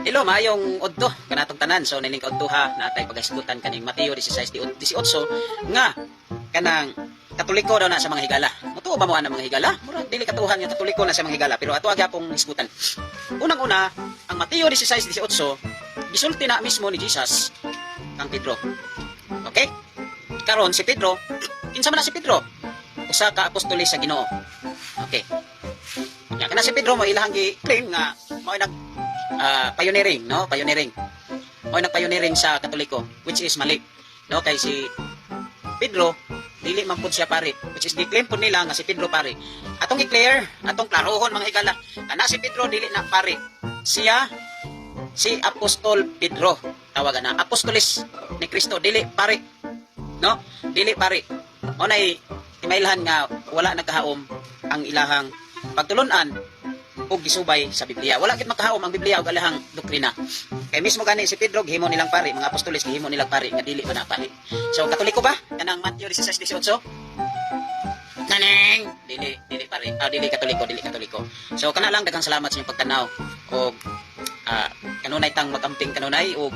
Hello, maayong udto kanatong tanan. So nining kaudto ha natay pagahisgutan kaning Mateo 16:18 nga kanang Katoliko daw na sa mga higala. Mutuo ba mo ang mga higala? Mura dili katuhan nga Katoliko na sa mga higala, pero ato aga pong hisgutan. Unang-una, ang Mateo 16:18 gisulti na mismo ni Jesus kang Pedro. Okay? Karon si Pedro, kinsa man na si Pedro? Usa ka apostoles sa Ginoo. Okay. Ya kana si Pedro mo ilahang gi-claim nga mao nag pioneering, no? Pioneering. O nagpioneering sa Katoliko, which is mali. No, kay si Pedro dili man pud siya pare, which is di-claim pud nila nga si Pedro pare. Atong i-clear, atong klarohon mga higala. Kana si Pedro dili na pare. Siya si Apostol Pedro. Tawagan na apostoles ni Kristo, dili pare. No? Dili pare. O nay imailhan nga wala nagkahaom ang ilahang pagtulunan o gisubay sa Biblia. Wala gid makahaom ang Biblia og alahang doktrina. Kay mismo gani si Pedro gihimo nilang pare, mga apostoles gihimo nilang pare nga dili ba na pare. So Katoliko ba? Kanang Mateo 16:18? Kanang dili pare. Dili Katoliko. So kana lang daghang salamat sa inyong pagtanaw og kanunay tang magamping kanunay og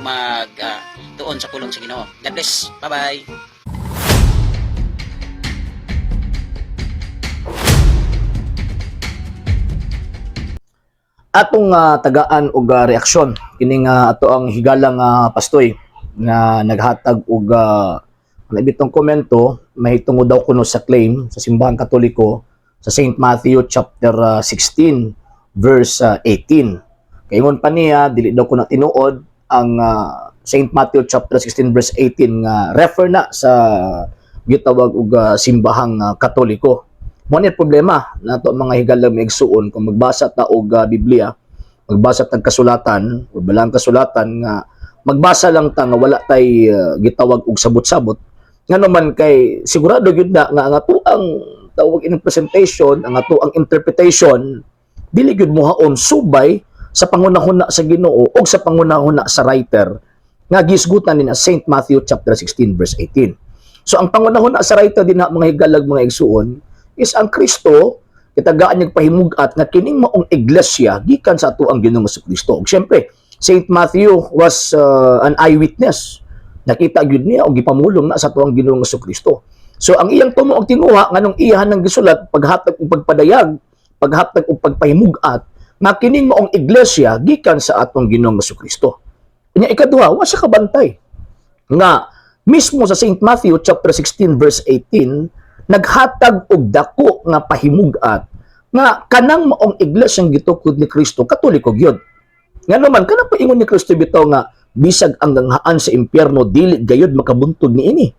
tuon sa pulong sa Ginoo. God bless. Bye-bye. Atong tagaan og reaksyon kini nga ato ang higalang pastoy nga naghatag og bitong komento mahitungod daw kuno sa claim sa simbahan Katoliko sa St. Matthew chapter 16 verse 18. Kaingon pa niya dili daw kuno tinuod ang St. Matthew chapter 16 verse 18 nga refer na sa gitawag og simbahang Katoliko. Mo ni problema nato mga higalang maigsuon kung magbasa ta og Biblia, magbasa tag kasulatan o balang kasulatan nga magbasa lang ta nga wala tay gitawag og sabot-sabot. Ngano man kay sigurado gyud na nga ang ato ang tawag ining presentation, ang ato ang interpretation dili gyud mohaon subay sa pangunahuna sa Ginoo o sa pangunahuna sa writer nga gisgutan ni St. Matthew chapter 16 verse 18. So ang pangunahuna sa writer din na mga higalag mga igsuon is ang Kristo kitagaan niyang pahimugat nga kining maong iglesia gikan sa ato ang Ginoong Kristo. Siyempre, St. Matthew was an eyewitness. Nakita gyud niya og gipamulong na sa ato ang Ginoong Kristo. So ang iyang tumo og tinguha nganong iyahan ng gisulat paghatag og pagpadayag, paghatag og pagpahimugat nga kining maong iglesia gikan sa atong Ginoong Kristo. Nya ikaduha, wa siya kabantay nga mismo sa St. Matthew chapter 16 verse 18 naghatag og dako nga pahimugat nga kanang maong iglesyang gitukod ni Kristo Katoliko gyud. Ngano man kanang paingon ni Kristo bitaw nga bisag ang ganghaan sa impyerno dili gayud makabuntog niini.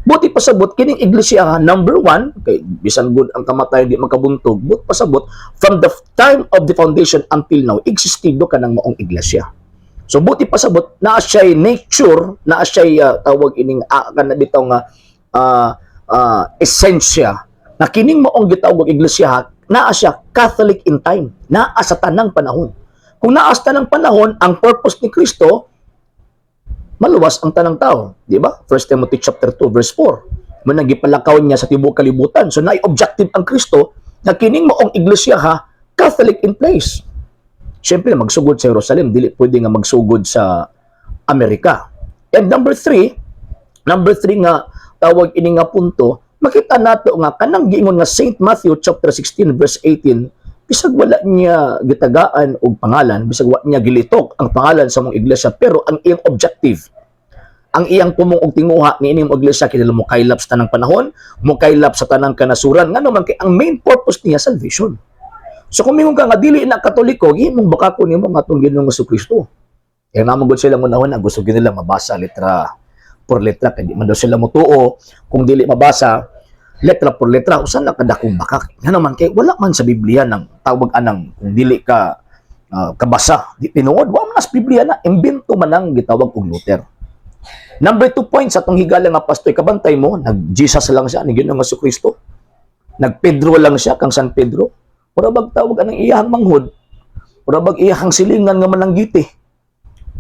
Buti pasabot kining iglesia number 1 kay bisan gud ang kamatayon di makabuntog, but pasabot from the time of the foundation until now existido kanang maong iglesia. So buti pasabot naa siya nature, naa siya tawag ining kana bitaw nga esensya na kining maong gitawag og iglesia naa siya Catholic in time, naa sa tanang panahon. Kung naa sa tanang panahon ang purpose ni Kristo maluwas ang tanang tao, di ba? 1 Timothy chapter 2 verse 4. Mo nang gipalakaw niya sa tibuok kalibutan. So naay objective ang Kristo na kining maong iglesia Catholic in place. Siyempre magsugod sa Jerusalem, dili pwede nga magsugod sa Amerika. And number 3 nga tawag ini nga punto, makita nato nga kanang giingon nga St. Matthew chapter 16 verse 18, bisag wala niya gitagaan og pangalan, bisag wala niya gilitok ang pangalan sa mong iglesia, pero ang iyang objective, ang iyang tumong og tinguha ni ining iglesia kinahanglan mo kaylap sa tanang panahon, mo kaylap sa tanang kanasuran, ngano man kay ang main purpose niya salvation. So kung mingon ka nga dili na Katoliko, gihimong bakako nimo nga atong Ginoong Kristo. Kaya naman gud sila una gusto gid nila mabasa letra por letra, kaya di man daw sila mutuo kung dili mabasa letra por letra usan na kadakong bakak. Nga naman kay wala man sa Biblia nang tawag anang kung dili ka kabasa di tinuod wa man sa Biblia na imbento man ang gitawag og Luther. Number 2 points atong higala nga pastoy, kabantay mo nag Jesus lang siya ni Ginoong Kristo, nag Pedro lang siya kang San Pedro, ora bag tawag anang iyahang manghod, ora bag iyahang silingan nga mananggiti.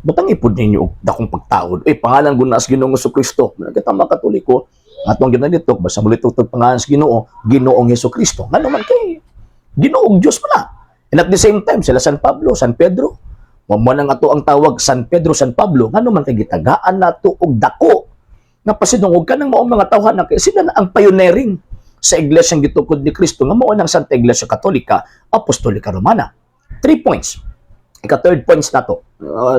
Butang ipod ninyo og dakong pagtaod. Pangalan gunas Ginoong Kristo. Kita mga Katoliko, atong ginalitok basta mulitutog pangalan sa Ginoo, Ginoong Kristo. Ngano man kay Ginoong Dios pala. And at the same time, sila San Pablo, San Pedro, Mo nang ato ang tawag San Pedro, San Pablo, ngano man kay gitagaan nato og dako nga pasidungog ka ng maong mga tawhan kay sila na ang pioneering sa iglesyang gitukod ni Kristo nga mao nang Santa Iglesia Katolika Apostolika Romana. 3 points. Ika-third points nato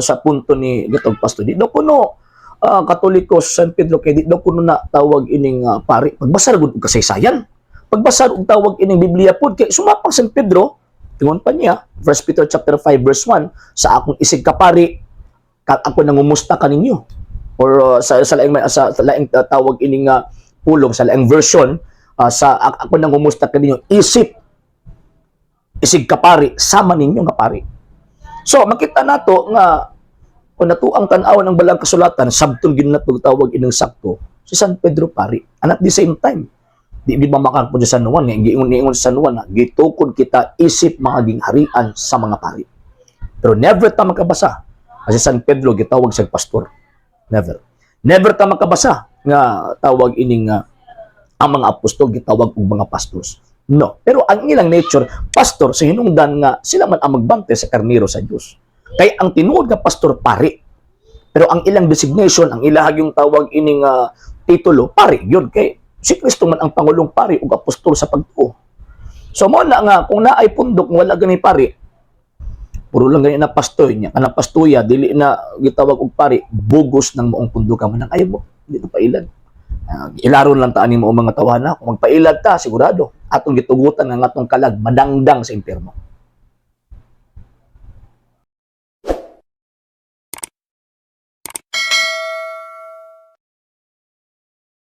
sa punto ni gitong pastor. Di daw kuno Katoliko San Pedro kay di daw kuno na tawag ining pari. Pagbasa gud og kasaysayan. Pagbasa og tawag ining Biblia pod kay sumapang San Pedro tingon pa niya, 1 Peter chapter 5 verse 1, sa akong isig kapari, ako nangumusta kaninyo. Or sa laing tawag ining pulong, sa laing version, sa ako nangumusta kaninyo, isig kapari, sama ninyo nga pari. So, makita nato nga, kung natuang tanaw ng balang kasulatan, sabtong ginatog tawag ining sakto, si San Pedro pari. And at the same time, di mamakang po sa San Juan, giingon sa San Juan na gitukod kita isip mga gingharian sa mga pari. Pero never ta makabasa kasi San Pedro gitawag sa pastor. Never ta makabasa nga tawag ining ang mga apostol gitawag og mga pastors. No. Pero ang ilang nature, pastor sa hinungdan nga sila man ang magbantay sa karnero sa Dios. Kay ang tinuod nga pastor pari. Pero ang ilang designation, ang ilahag yung tawag ining titulo, pari yun kay si Kristo man ang pangulong pari ug apostol sa pagtuo. So mo na nga kung naay pundok wala gani pari, puro lang gani na pastoy niya, kanang pastoya dili na gitawag og pari, bugos ng moong pundok man ang ayaw mo, dito pailad. Ilaron lang ta ani mo mga tawhana, kung magpailad ta sigurado atong gitugutan ang atong kalag madangdang sa impierno.